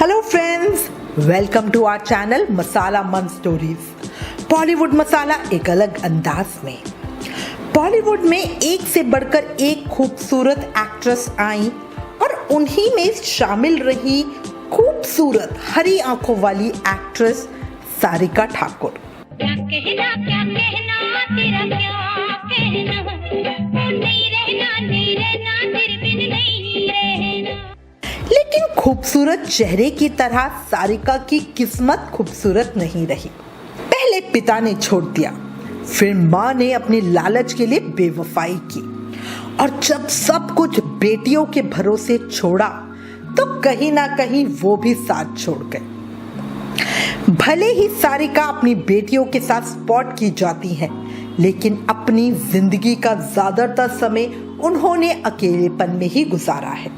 Hello friends, welcome to our channel masala मन stories. Bollywood मसाला एक अलग अंदाज में। बॉलीवुड में एक से बढ़कर एक खूबसूरत एक्ट्रेस आई और उन्हीं में शामिल रही खूबसूरत हरी आंखों वाली एक्ट्रेस सारिका ठाकुर। क्या कहना तेरा क्या कहना, नहीं रहना तेरे बिन नहीं रहना। लेकिन खूबसूरत चेहरे की तरह सारिका की किस्मत खूबसूरत नहीं रही। पहले पिता ने छोड़ दिया, फिर माँ ने अपनी लालच के लिए बेवफाई की और जब सब कुछ बेटियों के भरोसे छोड़ा तो कहीं ना कहीं वो भी साथ छोड़ गए। भले ही सारिका अपनी बेटियों के साथ स्पॉट की जाती हैं, लेकिन अपनी जिंदगी का ज्यादातर समय उन्होंने अकेलेपन में ही गुजारा है।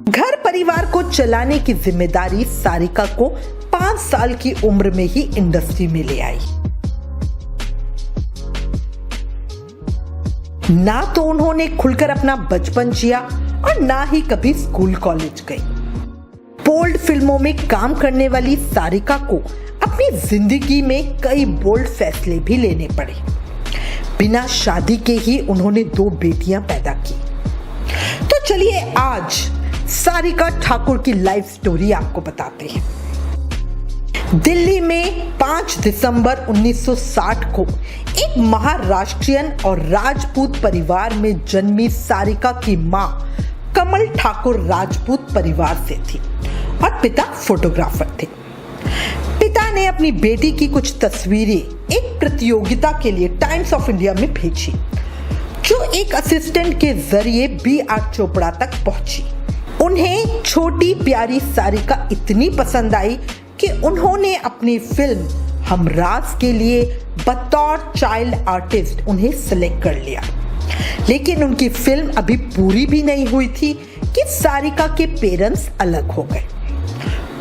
घर परिवार को चलाने की जिम्मेदारी सारिका को 5 साल की उम्र में ही इंडस्ट्री में ले आई। ना तो उन्होंने खुलकर अपना बचपन जिया और ना ही कभी स्कूल कॉलेज गई। बोल्ड फिल्मों में काम करने वाली सारिका को अपनी जिंदगी में कई बोल्ड फैसले भी लेने पड़े। बिना शादी के ही उन्होंने 2 बेटियां पैदा की। तो चलिए आज सारिका ठाकुर की लाइफ स्टोरी आपको बताते हैं। दिल्ली में 5 दिसंबर 1960 को एक महाराष्ट्रियन और राजपूत परिवार में जन्मी सारिका की मां कमल ठाकुर राजपूत परिवार से थी और पिता फोटोग्राफर थे। पिता ने अपनी बेटी की कुछ तस्वीरें एक प्रतियोगिता के लिए टाइम्स ऑफ इंडिया में भेजी, जो एक असिस्टेंट के जरिए B.R. चोपड़ा तक पहुंची। उन्हें छोटी प्यारी सारिका इतनी पसंद आई कि उन्होंने अपनी फिल्म हमराज के लिए बतौर चाइल्ड आर्टिस्ट उन्हें सिलेक्ट कर लिया। लेकिन उनकी फिल्म अभी पूरी भी नहीं हुई थी कि सारिका के पेरेंट्स अलग हो गए।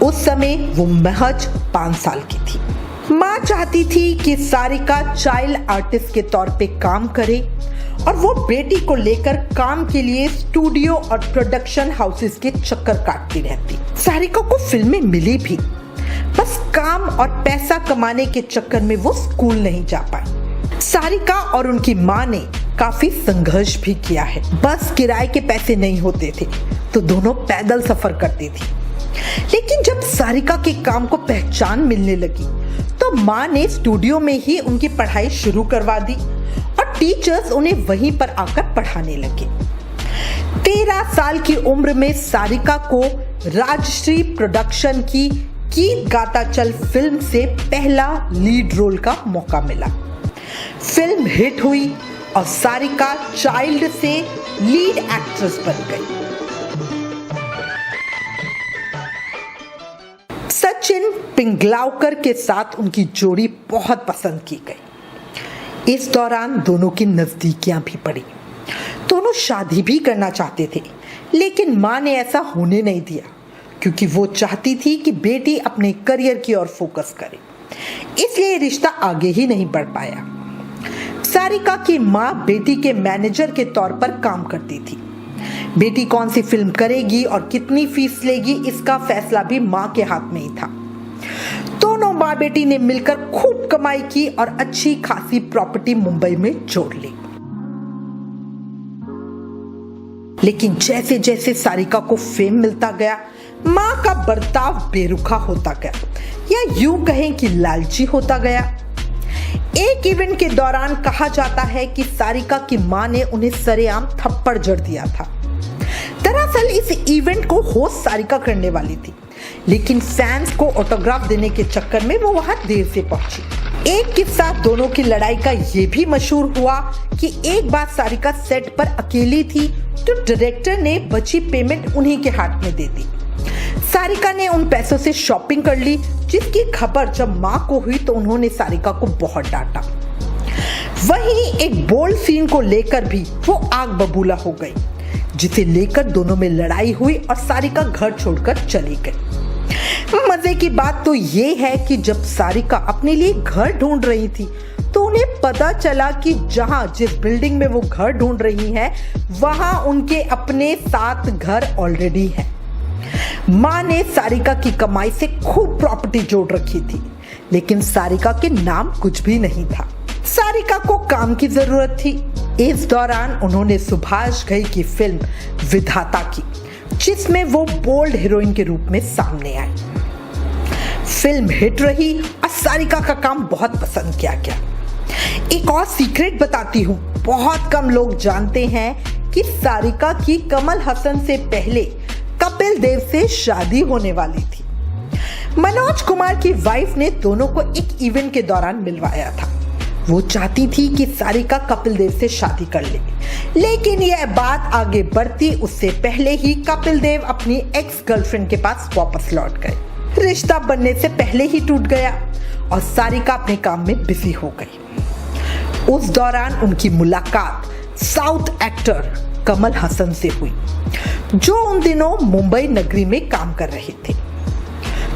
उस समय वो महज 5 साल की थी। माँ चाहती थी कि सारिका चाइल्ड आर्टिस्ट के तौर पे काम करे और वो बेटी को लेकर काम के लिए स्टूडियो और प्रोडक्शन हाउसेस के चक्कर काटती रहती। सारिका को फिल्में मिली भी, बस काम और पैसा कमाने के चक्कर में वो स्कूल नहीं जा पाई। सारिका और उनकी माँ ने काफी संघर्ष भी किया है। बस किराए के पैसे नहीं होते थे तो दोनों पैदल सफर करती थी। लेकिन जब सारिका के काम को पहचान मिलने लगी तो माँ ने स्टूडियो में ही उनकी पढ़ाई शुरू करवा दी और टीचर्स उन्हें वहीं पर आकर पढ़ाने लगे। 13 साल की उम्र में सारिका को राजश्री प्रोडक्शन की गीत गाता चल फिल्म से पहला लीड रोल का मौका मिला। फिल्म हिट हुई और सारिका चाइल्ड से लीड एक्ट्रेस बन गई। सचिन पिंगलावकर के साथ उनकी जोड़ी बहुत पसंद की गई। इस दौरान दोनों की नजदीकियां भी पड़ी। दोनों शादी भी करना चाहते थे, लेकिन माँ ने ऐसा होने नहीं दिया क्योंकि वो चाहती थी कि बेटी अपने करियर की ओर फोकस करे। इसलिए रिश्ता आगे ही नहीं बढ़ पाया। सारिका की माँ बेटी के मैनेजर के तौर पर काम करती थी। बेटी कौन सी फिल्म करेगी और कितनी फीस लेगी, इसका फैसला भी माँ के हाथ में ही था। दोनों माँ बेटी ने मिलकर खूब कमाई की और अच्छी खासी प्रॉपर्टी मुंबई में जोड़ ली। लेकिन जैसे जैसे सारिका को फेम मिलता गया, माँ का बर्ताव बेरुखा होता गया, या यूं कहें कि लालची होता गया। एक इवेंट के दौरान कहा जाता है कि सारिका की माँ ने उन्हें सरेआम थप्पड़ जड़ दिया था। दरअसल इस इवेंट को होस्ट सारिका करने वाली थी, लेकिन फैंस को ऑटोग्राफ देने के चक्कर में वो वहां देर से पहुंची। एक किस्सा दोनों की लड़ाई का ये भी मशहूर हुआ कि एक बार सारिका सेट पर अकेली थी तो डायरेक्टर ने बची पेमेंट उन्हीं के हाथ में दे दी। सारिका ने उन पैसों से शॉपिंग कर ली, जिसकी खबर जब माँ को हुई तो उन्होंने सारिका को बहुत डांटा। वहीं एक बोल्ड सीन को लेकर भी वो आग बबूला हो गई, जिसे लेकर दोनों में लड़ाई हुई और सारिका घर छोड़कर चली गई। मजे की बात तो ये है कि जब सारिका अपने लिए घर ढूंढ रही थी तो उन्हें पता चला कि जिस बिल्डिंग में वो घर ढूंढ रही हैं, वहां उनके अपने 7 घर ऑलरेडी हैं। माँ ने सारिका की कमाई से खूब प्रॉपर्टी जोड़ रखी थी, लेकिन सारिका के नाम कुछ भी नहीं था। सारिका को काम की जरूरत थी। इस दौरान उन्होंने सुभाष घई की फिल्म विधाता की, जिसमें वो बोल्ड हीरोइन के रूप में सामने आई। फिल्म हिट रही और सारिका का काम बहुत पसंद किया गया। एक और सीक्रेट बताती हूँ, बहुत कम लोग जानते हैं कि सारिका की कमल हसन से पहले कपिल देव से शादी होने वाली थी। मनोज कुमार की वाइफ ने दोनों को एक इवेंट के दौरान मिलवाया था। वो चाहती थी कि सारिका कपिल देव से शादी कर ले, लेकिन यह बात आगे बढ़ती उससे पहले ही कपिल देव अपनी एक्स गर्लफ्रेंड के पास वापस लौट गए। रिश्ता बनने से पहले ही टूट गया और सारिका अपने काम में बिजी हो गई। उस दौरान उनकी मुलाकात साउथ एक्टर कमल हसन से हुई, जो उन दिनों मुंबई नगरी में काम कर रहे थे।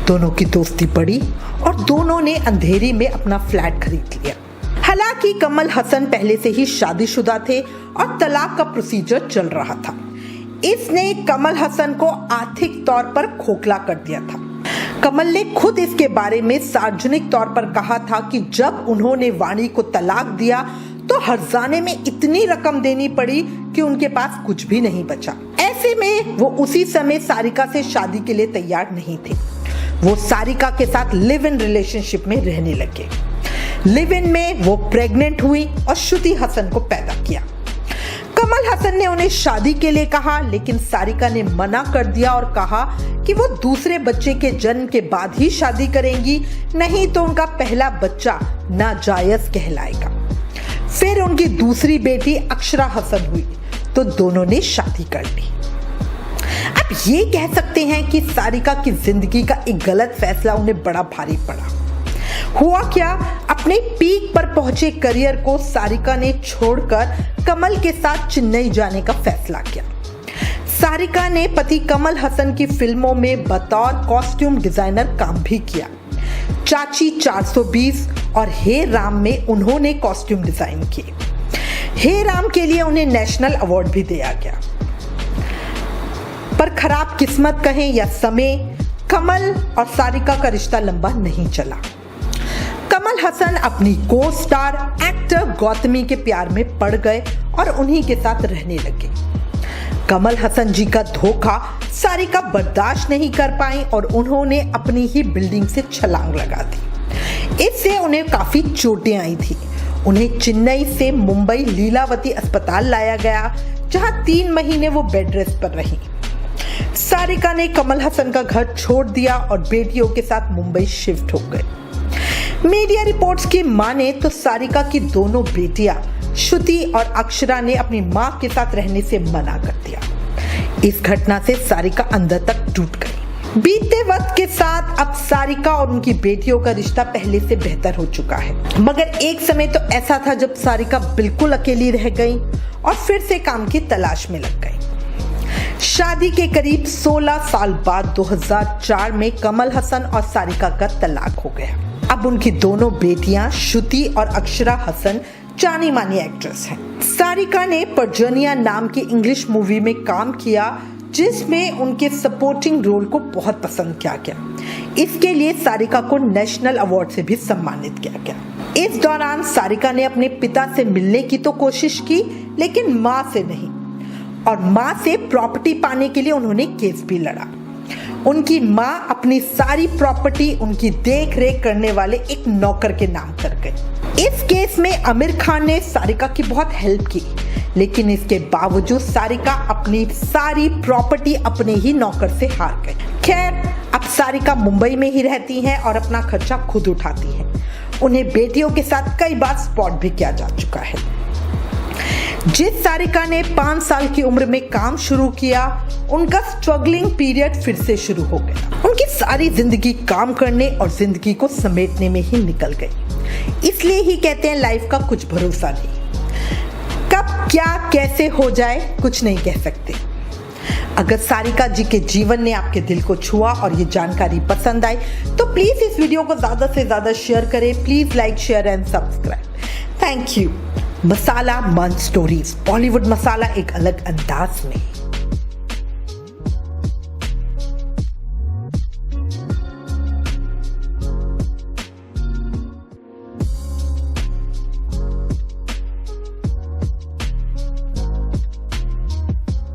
दोनों की दोस्ती बढ़ी और दोनों ने अंधेरी में अपना फ्लैट खरीद लिया। हालांकि कमल हसन पहले से ही शादीशुदा थे और तलाक का प्रोसीजर चल रहा था। इसने कमल हसन को आर्थिक तौर पर खोखला कर दिया था। कमल ने खुद इसके बारे में सार्वजनिक तौर पर कहा था कि जब उन्होंने वाणी को तलाक दिया तो हर्जाने में इतनी रकम देनी पड़ी कि उनके पास कुछ भी नहीं बचा। ऐसे में वो उसी समय सारिका से शादी के लिए तैयार नहीं थे। वो सारिका के साथ लिव इन रिलेशनशिप में रहने लगे। लिव इन में वो प्रेग्नेंट हुई और श्रुति हसन को पैदा किया। कमल हसन ने उन्हें शादी के लिए कहा, लेकिन सारिका ने मना कर दिया और कहा कि वो दूसरे बच्चे के जन्म के बाद ही शादी करेंगी, नहीं तो उनका पहला बच्चा नाजायज कहलाएगा। फिर उनकी दूसरी बेटी अक्षरा हसन हुई तो दोनों ने शादी कर ली। अब ये कह सकते हैं कि सारिका की जिंदगी का एक गलत फैसला उन्हें बड़ा भारी पड़ा। हुआ क्या, अपने पीक पर पहुंचे करियर को सारिका ने छोड़कर कमल के साथ चेन्नई जाने का फैसला किया। सारिका ने पति कमल हसन की फिल्मों में बतौर कॉस्ट्यूम डिजाइनर काम भी किया। चाची 420 और हे राम में उन्होंने कॉस्ट्यूम डिजाइन किए। हे राम के लिए उन्हें नेशनल अवार्ड भी दिया गया। पर खराब किस्मत कहें या समय, कमल और सारिका का रिश्ता लंबा नहीं चला। कमल हसन अपनी को स्टार एक्टर गौतमी के प्यार में पड़ गए और उन्हीं के साथ रहने लगे। कमल हसन जी का धोखा सारिका बर्दाश्त नहीं कर पाई और उन्होंने अपनी ही बिल्डिंग से छलांग लगा दी। इससे उन्हें काफी चोटें आई थी। उन्हें चेन्नई से मुंबई लीलावती अस्पताल लाया गया, जहां 3 महीने वो बेड रेस्ट पर रही। सारिका ने कमल हसन का घर छोड़ दिया और बेटियों के साथ मुंबई शिफ्ट हो गए। मीडिया रिपोर्ट्स की माने तो सारिका की दोनों बेटियां श्रुति और अक्षरा ने अपनी मां के साथ रहने से मना कर दिया। इस घटना से सारिका अंदर तक टूट गई। बीते वक्त के साथ अब सारिका और उनकी बेटियों का रिश्ता पहले से बेहतर हो चुका है, मगर एक समय तो ऐसा था जब सारिका बिल्कुल अकेली रह गई और फिर से काम की तलाश में लग गई। शादी के करीब 16 साल बाद 2004 में कमल हसन और सारिका का तलाक हो गया। अब उनकी दोनों बेटियां श्रुति और अक्षरा हसन जानी मानी एक्ट्रेस हैं। सारिका ने पर्जनिया नाम की इंग्लिश मूवी में काम किया, जिसमें उनके सपोर्टिंग रोल को बहुत पसंद किया गया। इसके लिए सारिका को नेशनल अवार्ड से भी सम्मानित किया गया। इस दौरान सारिका ने अपने पिता से मिलने की तो कोशिश की, लेकिन मां से नहीं, और मां से प्रॉपर्टी पाने के लिए उन्होंने केस भी लड़ा। उनकी मां अपनी सारी प्रॉपर्टी उनकी देख रेख करने वाले एक नौकर के नाम कर गई। इस केस में आमिर खान ने सारिका की बहुत हेल्प की, लेकिन इसके बावजूद सारिका अपनी सारी प्रॉपर्टी अपने ही नौकर से हार गई। खैर, अब सारिका मुंबई में ही रहती हैं और अपना खर्चा खुद उठाती हैं। उन्हें बेटियों के साथ कई बार स्पॉट भी किया जा चुका है। जिस सारिका ने 5 साल की उम्र में काम शुरू किया, उनका स्ट्रगलिंग पीरियड फिर से शुरू हो गया। उनकी सारी जिंदगी काम करने और जिंदगी को समेटने में ही निकल गई। इसलिए ही कहते हैं लाइफ का कुछ भरोसा नहीं, कब क्या कैसे हो जाए कुछ नहीं कह सकते। अगर सारिका जी के जीवन ने आपके दिल को छुआ और ये जानकारी पसंद आई तो प्लीज इस वीडियो को ज्यादा से ज्यादा शेयर करें। Please like, share and subscribe. Thank you. Masala manch stories, Bollywood मसाला एक अलग अंदाज में।